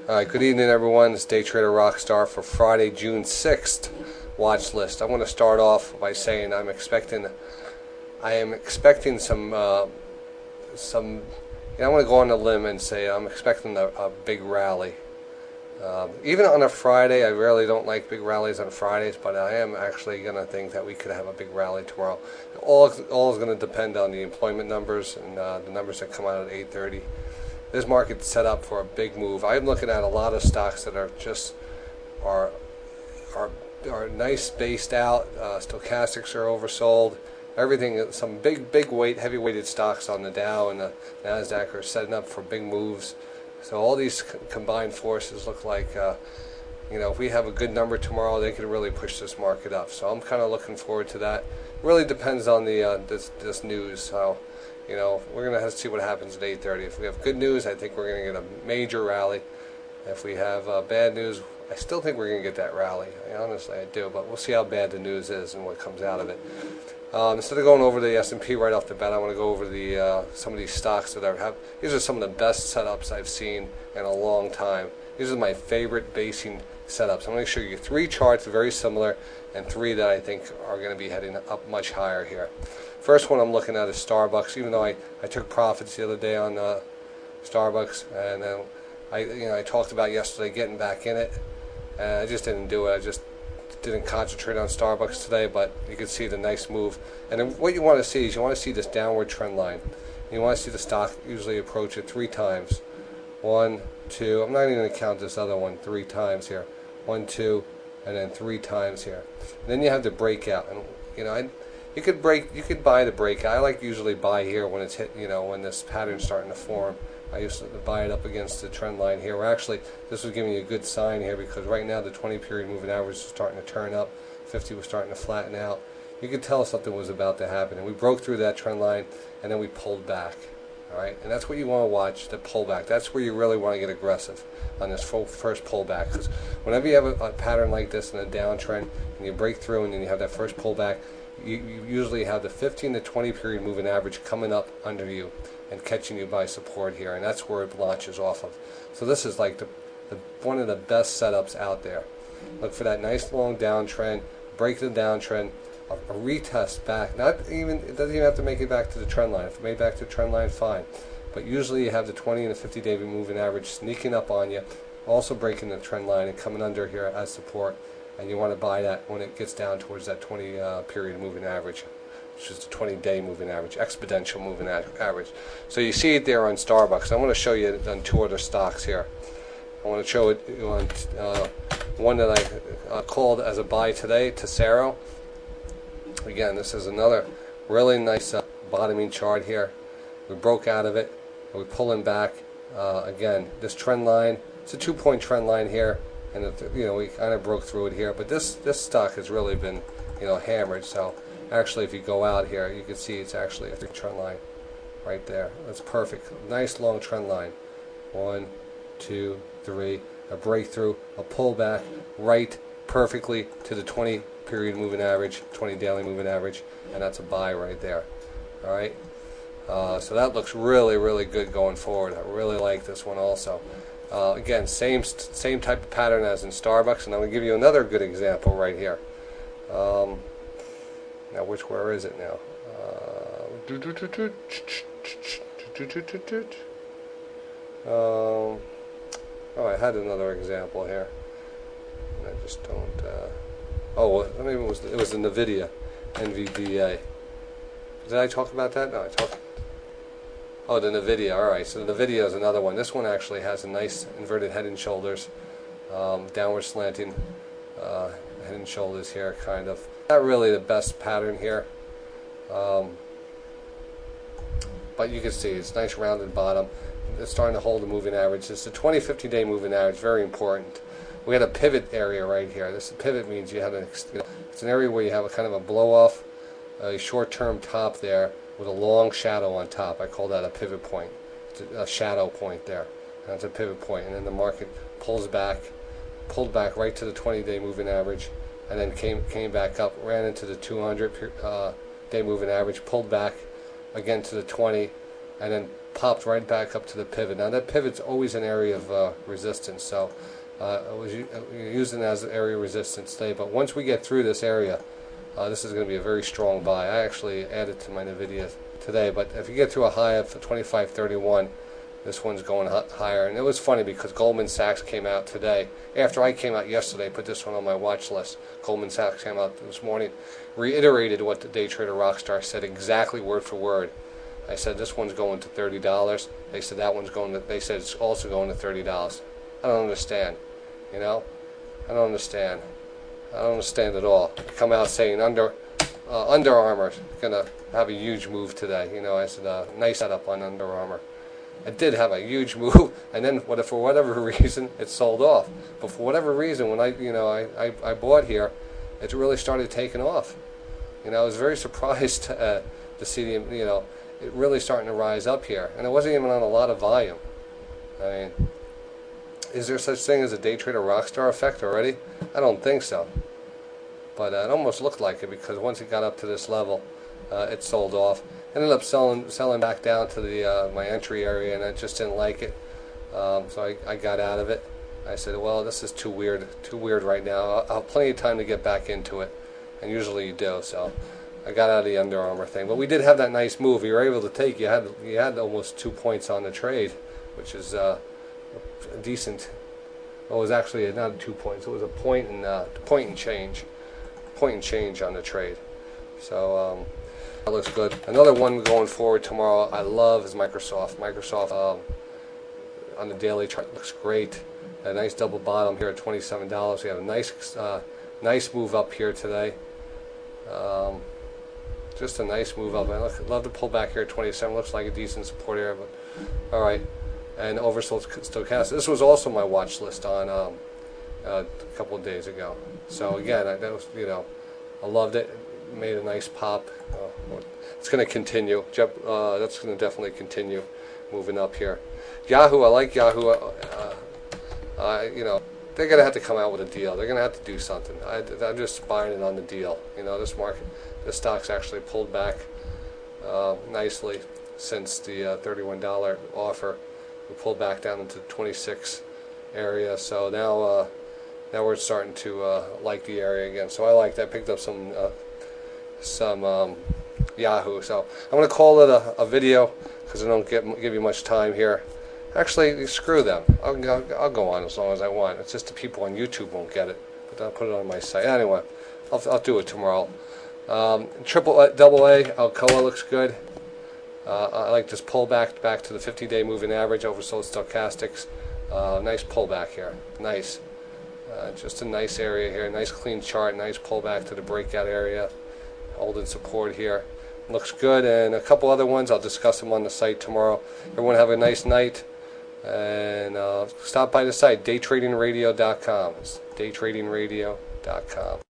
Alright, good evening everyone. It's DayTraderRockStar for Friday, June 6th watch list. I want to start off by saying I am expecting some I want to go on a limb and say I'm expecting a big rally. Even on a Friday, I really don't like big rallies on Fridays, but I am actually going to think that we could have a big rally tomorrow. All is going to depend on the employment numbers and the numbers that come out at 8:30. This market's set up for a big move. I'm looking at a lot of stocks that are just are nice spaced out. Stochastics are oversold. Everything, some big heavy weighted stocks on the Dow and the Nasdaq are setting up for big moves. So all these combined forces look like, if we have a good number tomorrow, they could really push this market up. So I'm kind of looking forward to that. It really depends on the this news. So, we're going to have to see what happens at 8:30. If we have good news, I think we're going to get a major rally. If we have bad news, I still think we're going to get that rally. Honestly, I do. But we'll see how bad the news is and what comes out of it. Instead of going over the S&P right off the bat, I want to go over some of these stocks that I have. These are some of the best setups I've seen in a long time. These are my favorite basing setups. I'm going to show you 3 charts very similar and 3 that I think are going to be heading up much higher here. First one I'm looking at is Starbucks. Even though I took profits the other day on Starbucks, and then I talked about yesterday getting back in it, and I just didn't do it. I just didn't concentrate on Starbucks today, but you can see the nice move. And then what you want to see is you want to see this downward trend line. You want to see the stock usually approach it 3 times. 1, 2. I'm not even going to count this other one 3 times here. 1, 2, and then 3 times here. And then you have the breakout, and you could buy the breakout. I like usually buy here when it's hit. When this pattern's starting to form. I used to buy it up against the trend line here. Well, actually, this was giving you a good sign here because right now the 20-period moving average is starting to turn up. 50 was starting to flatten out. You could tell something was about to happen, and we broke through that trend line, and then we pulled back. All right, and that's what you want to watch, the pullback. That's where you really want to get aggressive on this first pullback, because whenever you have a pattern like this in a downtrend, and you break through, and then you have that first pullback, you usually have the 15 to 20-period moving average coming up under you and catching you by support here, and that's where it launches off of. So this is like one of the best setups out there. Look for that nice long downtrend, break the downtrend, a retest back. It doesn't even have to make it back to the trend line. If it made back to the trend line, fine. But usually you have the 20 and the 50-day moving average sneaking up on you, also breaking the trend line and coming under here as support. And you want to buy that when it gets down towards that 20-period moving average, which is the 20-day moving average, exponential moving average. So you see it there on Starbucks. I want to show you on 2 other stocks here. I want to show it on one that I called as a buy today, Tesoro. Again, this is another really nice bottoming chart here. We broke out of it, and we're pulling back. Again, this trend line, it's a 2-point trend line here, and we kind of broke through it here. But this stock has really been hammered. So actually, if you go out here, you can see it's actually a trend line right there. That's perfect. Nice long trend line. 1, 2, 3. A breakthrough, a pullback, right perfectly to the 20-period moving average, 20-daily moving average, and that's a buy right there. All right. So that looks really good going forward. I really like this one also. Again, same type of pattern as in Starbucks, and I'm going to give you another good example right here. Now, where is it now? I had another example here. And I just don't. Maybe it was the Nvidia, Nvidia. Did I talk about that? No, I talked. Oh, the Nvidia. All right, so the Nvidia is another one. This one actually has a nice inverted head and shoulders, downward slanting head and shoulders here, kind of. Not really the best pattern here, but you can see it's nice rounded bottom. It's starting to hold the moving average. It's the 20-50-day moving average, very important. We had a pivot area right here. This pivot means you have it's an area where you have a kind of a blow off, a short-term top there with a long shadow on top. I call that a pivot point. It's a shadow point there. That's a pivot point, and then the market pulled back right to the 20-day moving average, and then came back up, ran into the 200-day moving average, pulled back again to the 20, and then popped right back up to the pivot. Now that pivot's always an area of resistance, so I was using it as an area of resistance today. But once we get through this area, this is going to be a very strong buy. I actually added to my Nvidia today, but if you get through a high of 25.31, this one's going higher. And it was funny because Goldman Sachs came out today. After I came out yesterday, I put this one on my watch list. Goldman Sachs came out this morning, reiterated what the DayTraderRockStar said exactly word for word. I said this one's going to $30. They said that one's going to. They said it's also going to $30. I don't understand. You know, I don't understand. I don't understand at all. They come out saying Under Armour's gonna have a huge move today. You know, I said nice setup on Under Armour. It did have a huge move, and then for whatever reason it sold off. But for whatever reason, when I bought here, it really started taking off. You know, I was very surprised to see it really starting to rise up here, and it wasn't even on a lot of volume. I mean, is there such thing as a DayTraderRockStar effect already? I don't think so. But it almost looked like it, because once it got up to this level, it sold off. Ended up selling back down to the my entry area, and I just didn't like it. So I got out of it. I said, well, this is too weird right now. I'll have plenty of time to get back into it, and usually you do. So I got out of the Under Armour thing. But we did have that nice move. You were able to take. You had almost 2 points on the trade, which is a decent. Well, it was actually not 2 points. It was a point and change on the trade. So that looks good. Another one going forward tomorrow I love is Microsoft. Microsoft on the daily chart looks great. A nice double bottom here at $27. We have a nice move up here today. Just a nice move up. I love to pull back here at 27. Looks like a decent support area, but all right. And oversold stochastic. This was also my watch list on a couple of days ago. So again, that was, I loved it. Made a nice pop. It's going to continue. That's going to definitely continue moving up here. Yahoo, I like Yahoo. They're going to have to come out with a deal. They're going to have to do something. I'm just buying it on the deal. This stock's actually pulled back nicely since the $31 offer. We pulled back down into the 26 area. So now we're starting to like the area again. So I like that. Picked up some Yahoo. So I'm going to call it a video because I don't give you much time here. Actually, screw them. I'll go on as long as I want. It's just the people on YouTube won't get it. But I'll put it on my site. Anyway, I'll do it tomorrow. Double A, Alcoa looks good. I like this pullback back to the 50-day moving average, oversold stochastics. Nice pullback here. Nice. Just a nice area here. Nice clean chart. Nice pullback to the breakout area. Holding support here. Looks good. And a couple other ones. I'll discuss them on the site tomorrow. Everyone have a nice night. And stop by the site, DayTradingRadio.com. It's DayTradingRadio.com.